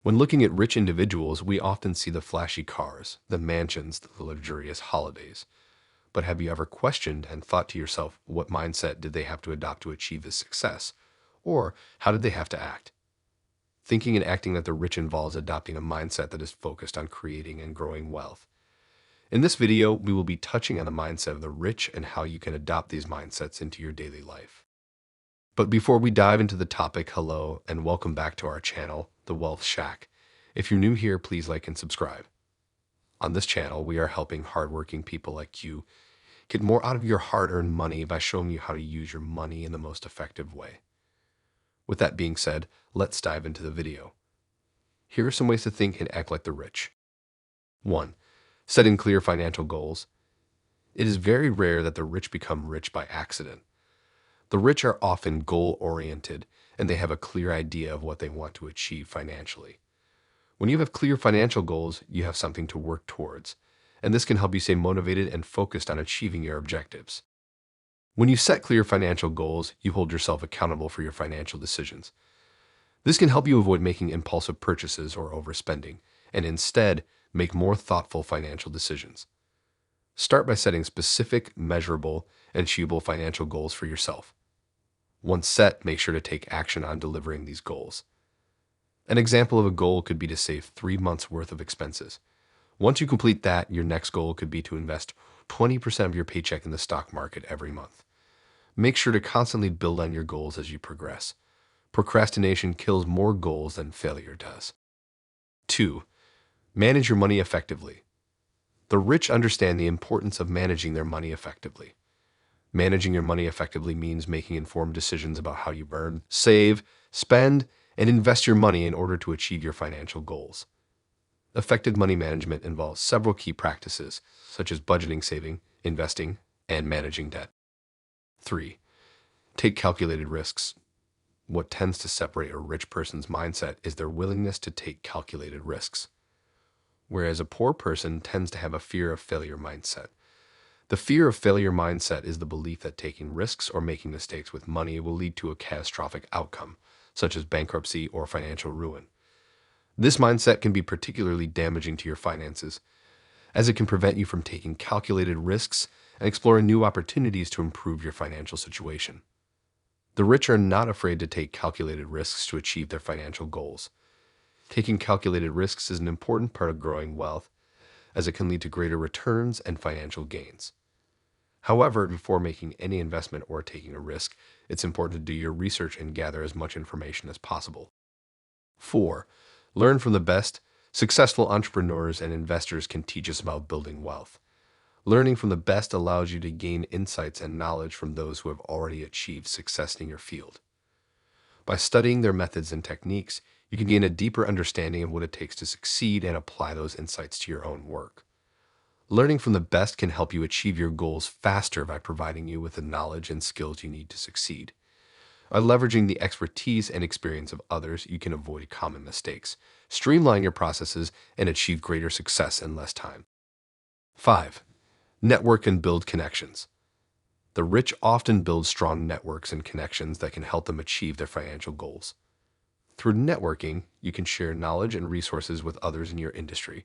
When looking at rich individuals, we often see the flashy cars, the mansions, the luxurious holidays. But have you ever questioned and thought to yourself, what mindset did they have to adopt to achieve this success? Or how did they have to act? Thinking and acting like the rich involves adopting a mindset that is focused on creating and growing wealth. In this video, we will be touching on the mindset of the rich and how you can adopt these mindsets into your daily life. But before we dive into the topic, hello and welcome back to our channel, The Wealth Shack. If you're new here, please like and subscribe. On this channel, we are helping hardworking people like you get more out of your hard-earned money by showing you how to use your money in the most effective way. With that being said, let's dive into the video. Here are some ways to think and act like the rich. 1. Setting clear financial goals. It is very rare that the rich become rich by accident. The rich are often goal-oriented, and they have a clear idea of what they want to achieve financially. When you have clear financial goals, you have something to work towards, and this can help you stay motivated and focused on achieving your objectives. When you set clear financial goals, you hold yourself accountable for your financial decisions. This can help you avoid making impulsive purchases or overspending, and instead make more thoughtful financial decisions. Start by setting specific, measurable, and achievable financial goals for yourself. Once set, make sure to take action on delivering these goals. An example of a goal could be to save 3 months' worth of expenses. Once you complete that, your next goal could be to invest 20% of your paycheck in the stock market every month. Make sure to constantly build on your goals as you progress. Procrastination kills more goals than failure does. 2. Manage your money effectively. The rich understand the importance of managing their money effectively. Managing your money effectively means making informed decisions about how you earn, save, spend, and invest your money in order to achieve your financial goals. Effective money management involves several key practices, such as budgeting, saving, investing, and managing debt. 3. Take calculated risks. What tends to separate a rich person's mindset is their willingness to take calculated risks, whereas a poor person tends to have a fear of failure mindset. The fear of failure mindset is the belief that taking risks or making mistakes with money will lead to a catastrophic outcome, such as bankruptcy or financial ruin. This mindset can be particularly damaging to your finances, as it can prevent you from taking calculated risks and exploring new opportunities to improve your financial situation. The rich are not afraid to take calculated risks to achieve their financial goals. Taking calculated risks is an important part of growing wealth, as it can lead to greater returns and financial gains. However, before making any investment or taking a risk, it's important to do your research and gather as much information as possible. 4. Learn from the best. Successful entrepreneurs and investors can teach us about building wealth. Learning from the best allows you to gain insights and knowledge from those who have already achieved success in your field. By studying their methods and techniques, you can gain a deeper understanding of what it takes to succeed and apply those insights to your own work. Learning from the best can help you achieve your goals faster by providing you with the knowledge and skills you need to succeed. By leveraging the expertise and experience of others, you can avoid common mistakes, streamline your processes, and achieve greater success in less time. 5. Network and build connections. The rich often build strong networks and connections that can help them achieve their financial goals. Through networking, you can share knowledge and resources with others in your industry.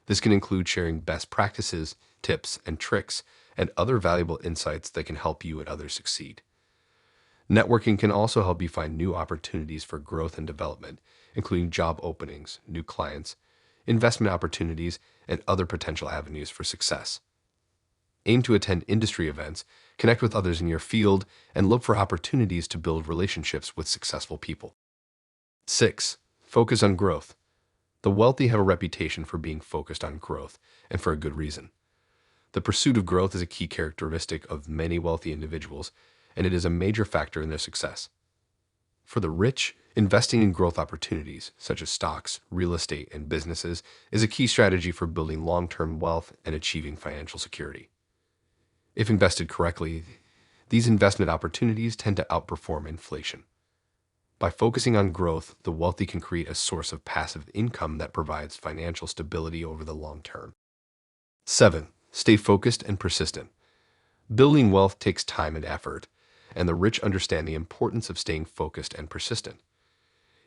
This can include sharing best practices, tips, and tricks, and other valuable insights that can help you and others succeed. Networking can also help you find new opportunities for growth and development, including job openings, new clients, investment opportunities, and other potential avenues for success. Aim to attend industry events, connect with others in your field, and look for opportunities to build relationships with successful people. 6. Focus on growth. The wealthy have a reputation for being focused on growth, and for a good reason. The pursuit of growth is a key characteristic of many wealthy individuals, and it is a major factor in their success. For the rich, investing in growth opportunities, such as stocks, real estate, and businesses, is a key strategy for building long-term wealth and achieving financial security. If invested correctly, these investment opportunities tend to outperform inflation. By focusing on growth, the wealthy can create a source of passive income that provides financial stability over the long term. 7. Stay focused and persistent. Building wealth takes time and effort, and the rich understand the importance of staying focused and persistent.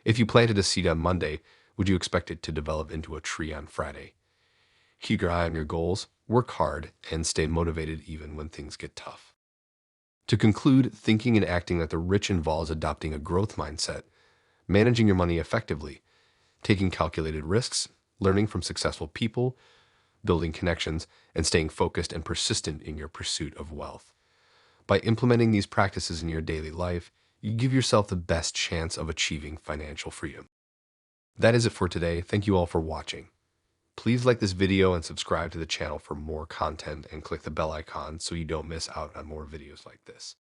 If you planted a seed on Monday, Would you expect it to develop into a tree on Friday? Keep your eye on your goals, work hard, and stay motivated even when things get tough. To conclude, thinking and acting like the rich involves adopting a growth mindset, managing your money effectively, taking calculated risks, learning from successful people, building connections, and staying focused and persistent in your pursuit of wealth. By implementing these practices in your daily life, you give yourself the best chance of achieving financial freedom. That is it for today. Thank you all for watching. Please like this video and subscribe to the channel for more content and click the bell icon so you don't miss out on more videos like this.